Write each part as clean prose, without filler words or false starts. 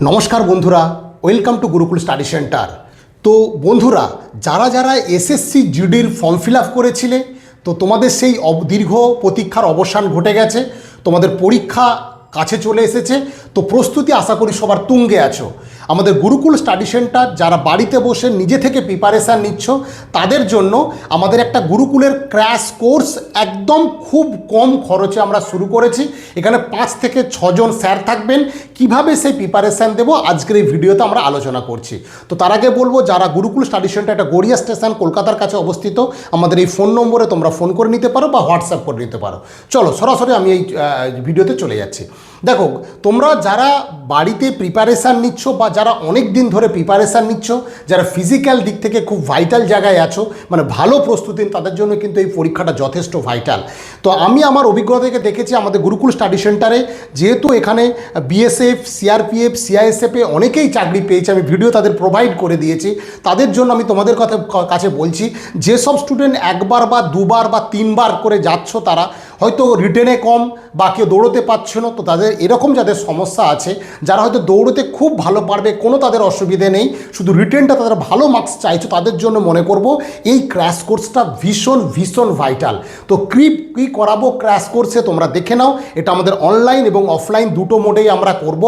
নমস্কার বন্ধুরা, welcome to Gurukul study centre. তো বন্ধুরা, যারা যারা এসএসসি জিডির ফর্ম ফিল আপ করেছিলে, তো তোমাদের সেই দীর্ঘ প্রতীক্ষার অবসান ঘটে গেছে। তোমাদের পরীক্ষা কাছে চলে এসেছে, তো প্রস্তুতি আশা করি সবার তুঙ্গে আছো। আমাদের গুরুকুল স্টাডি সেন্টার যারা বাড়িতে বসে নিজে থেকে প্রিপারেশান নিচ্ছ, তাদের জন্য আমাদের একটা গুরুকুলের ক্র্যাশ কোর্স একদম খুব কম খরচে আমরা শুরু করেছি। এখানে 5 থেকে 6 জন স্যার থাকবেন। কিভাবে সেই প্রিপারেশান দেবো আজকের এই ভিডিওতে আমরা আলোচনা করছি। তো তার আগে বলবো, যারা গুরুকুল স্টাডি সেন্টার, এটা গড়িয়া স্টেশন কলকাতার কাছে অবস্থিত, আমাদের এই ফোন নম্বরে তোমরা ফোন করে নিতে পারো বা হোয়াটসঅ্যাপ করে নিতে পারো। চলো সরাসরি আমি এই ভিডিওতে চলে যাচ্ছি। দেখো, তোমরা যারা বাড়িতে প্রিপারেশান নিচ্ছ বা যারা অনেক দিন ধরে প্রিপারেশান নিচ্ছ, যারা ফিজিক্যাল দিক থেকে খুব ভাইটাল জায়গায় আছো, মানে ভালো প্রস্তুতি, তাদের জন্য কিন্তু এই পরীক্ষাটা যথেষ্ট ভাইটাল। তো আমি আমার অভিজ্ঞতা থেকে দেখেছি, আমাদের গুরুকুল স্টাডি সেন্টারে যেহেতু এখানে বিএসএফ, সিআরপিএফ, সিআইএসএফে অনেকেই চাকরি পেয়েছে, আমি ভিডিও তাদের প্রোভাইড করে দিয়েছি। তাদের জন্য আমি তোমাদের কাছে বলছি, যেসব স্টুডেন্ট একবার বা দুবার বা 3 বার করে যাচ্ছ, তারা হয়তো রিটেনে কম বা কেউ দৌড়তে পারছে না, তো তাদের এরকম যাদের সমস্যা আছে, যারা হয়তো দৌড়তে খুব ভালো পারবে, কোনো তাদের অসুবিধে নেই, শুধু রিটেনটা তাদের ভালো মার্কস চাইছো, তাদের জন্য মনে করব এই ক্র্যাশ কোর্সটা ভীষণ ভীষণ ভাইটাল। তো কী করাবো ক্র্যাশ কোর্সে তোমরা দেখে নাও। এটা আমাদের অনলাইন এবং অফলাইন দুটো মোডেই আমরা করব।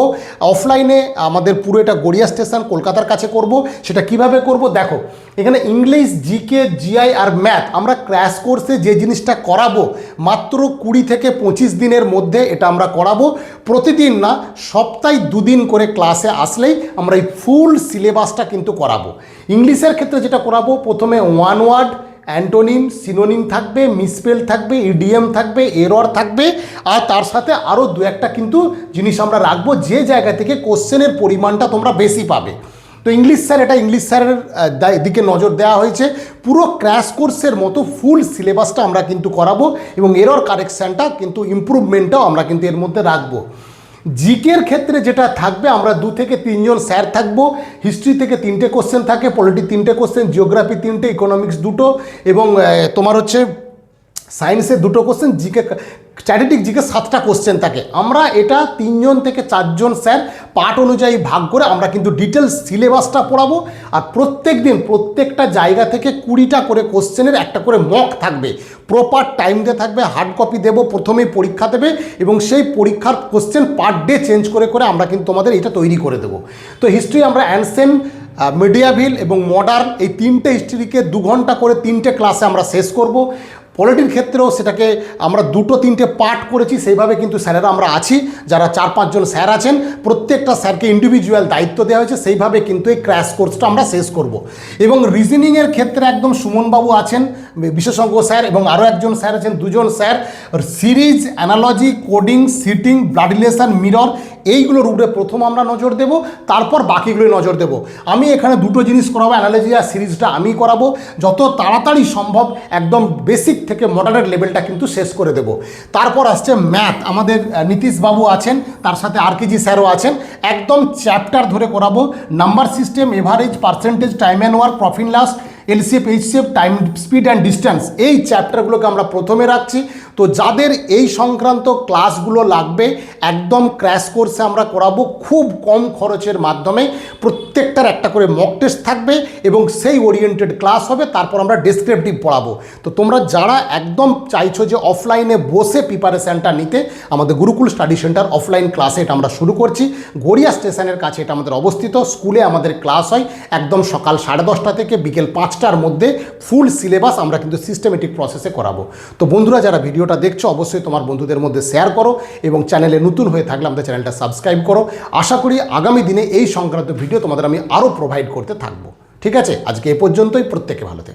অফলাইনে আমাদের পুরো এটা গড়িয়া স্টেশন কলকাতার কাছে করব। সেটা কিভাবে করব দেখো, এখানে ইংলিশ, জিকে, জিআই আর ম্যাথ আমরা ক্র্যাশ কোর্সে যে জিনিসটা করাবো, মাত্র 20 থেকে 25 দিনের মধ্যে এটা আমরা করাবো। প্রতিদিন না, সপ্তাহে 2 দিন করে ক্লাসে আসলেই আমরা এই ফুল সিলেবাসটা কিন্তু করাবো। ইংলিশের ক্ষেত্রে যেটা করাবো, প্রথমে 1 ওয়ার্ড, অ্যান্টোনিম, সিনোনিম থাকবে, মিসস্পেল থাকবে, ইডিএম থাকবে, এরর থাকবে, আর তার সাথে আরও 2-1টা কিন্তু জিনিস আমরা রাখবো, যে জায়গা থেকে কোশ্চেনের পরিমাণটা তোমরা বেশি পাবে। তো ইংলিশ স্যার, এটা ইংলিশ স্যারের দিকে নজর দেওয়া হয়েছে। পুরো ক্র্যাশ কোর্সের মতো ফুল সিলেবাসটা আমরা কিন্তু করাবো এবং এরর কারেকশানটা কিন্তু ইমপ্রুভমেন্টটাও আমরা কিন্তু এর মধ্যে রাখবো। জিকের ক্ষেত্রে যেটা থাকবে, আমরা 2 থেকে 3 জন স্যার থাকবো। হিস্ট্রি থেকে 3টে কোশ্চেন থাকে, পলিটি 3টে কোশ্চেন, জিওগ্রাফি 3টে, ইকোনমিক্স 2টো এবং তোমার হচ্ছে সায়েন্সের 2টো কোশ্চেন, জিকে স্ট্যাটিস্টিক জিকে 7টা কোশ্চেন থাকে। আমরা এটা 3 জন থেকে 4 জন স্যার পার্ট অনুযায়ী ভাগ করে আমরা কিন্তু ডিটেলস সিলেবাসটা পড়াবো। আর প্রত্যেক দিন প্রত্যেকটা জায়গা থেকে 20টা করে কোশ্চেনের একটা করে মক থাকবে, প্রপার টাইম দিয়ে থাকবে, হার্ড কপি দেবো, প্রথমেই পরীক্ষা দেবে এবং সেই পরীক্ষার কোশ্চেন পার ডে চেঞ্জ করে করে আমরা কিন্তু তোমাদের এটা তৈরি করে দেবো। তো হিস্ট্রি আমরা অ্যানসেন্ট, মিডিয়াভিল এবং মডার্ন, এই 3টে হিস্ট্রিকে 2 ঘন্টা করে 3টে ক্লাসে আমরা শেষ করব। পলিটির ক্ষেত্রেও সেটাকে আমরা 2-3টে পার্ট করেছি, সেইভাবে কিন্তু স্যারেরা আমরা আছি, যারা 4-5 জন স্যার আছেন, প্রত্যেকটা স্যারকে ইন্ডিভিজুয়াল দায়িত্ব দেওয়া হয়েছে, সেইভাবে কিন্তু এই ক্র্যাশ কোর্সটা আমরা শেষ করব। এবং রিজনিংয়ের ক্ষেত্রে একদম সুমনবাবু আছেন, বিশেষজ্ঞ স্যার, এবং আরও একজন স্যার আছেন, 2 জন sir. Series, analogy, coding, sitting, blood relation, mirror, এইগুলোর উপরে প্রথম আমরা নজর দেব, তারপর বাকিগুলোই নজর দেব। আমি এখানে 2টো জিনিস করাবো, অ্যানালজি আর সিরিজটা আমি করাবো। যত তাড়াতাড়ি সম্ভব একদম বেসিক থেকে মডারেট লেভেলটা কিন্তু শেষ করে দেব। তারপর আসছে ম্যাথ, আমাদের নীতিশবাবু আছেন, তার সাথে আরকেজি স্যারও আছেন, একদম চ্যাপ্টার ধরে করাবো। Number system, average, percentage, time and work, profit loss, LCF, HCF, time, speed and distance, এই চ্যাপ্টারগুলোকে আমরা প্রথমে রাখছি। তো যাদের এই সংক্রান্ত ক্লাসগুলো লাগবে, একদম ক্র্যাশ কোর্সে আমরা করাবো খুব কম খরচের মাধ্যমে। প্রত্যেকটার একটা করে মক টেস্ট থাকবে এবং সেই ওরিয়েন্টেড ক্লাস হবে। তারপর আমরা ডেসক্রিপটিভ পড়াবো। তো তোমরা যারা একদম চাইছো যে অফলাইনে বসে প্রিপারেশানটা নিতে, আমাদের গুরুকুল স্টাডি সেন্টার অফলাইন ক্লাসে এটা আমরা শুরু করছি। গড়িয়া স্টেশনের কাছে এটা আমাদের অবস্থিত। স্কুলে আমাদের ক্লাস হয় একদম সকাল 10:30 থেকে বিকেল 5টার মধ্যে। ফুল সিলেবাস আমরা কিন্তু সিস্টেমেটিক প্রসেসে করাবো। তো বন্ধুরা, যারা ভিডিওটা দেখছো, অবশ্যই তোমার বন্ধুদের মধ্যে শেয়ার করো এবং চ্যানেলে নতুন হয়ে থাকলে আমাদের চ্যানেলটা সাবস্ক্রাইব করো। আশা করি আগামী দিনে এই সংক্রান্ত ভিডিও তোমাদের আমি আরও প্রোভাইড করতে থাকবো। ঠিক আছে, আজকে এ পর্যন্তই। প্রত্যেকে ভালো থেকো।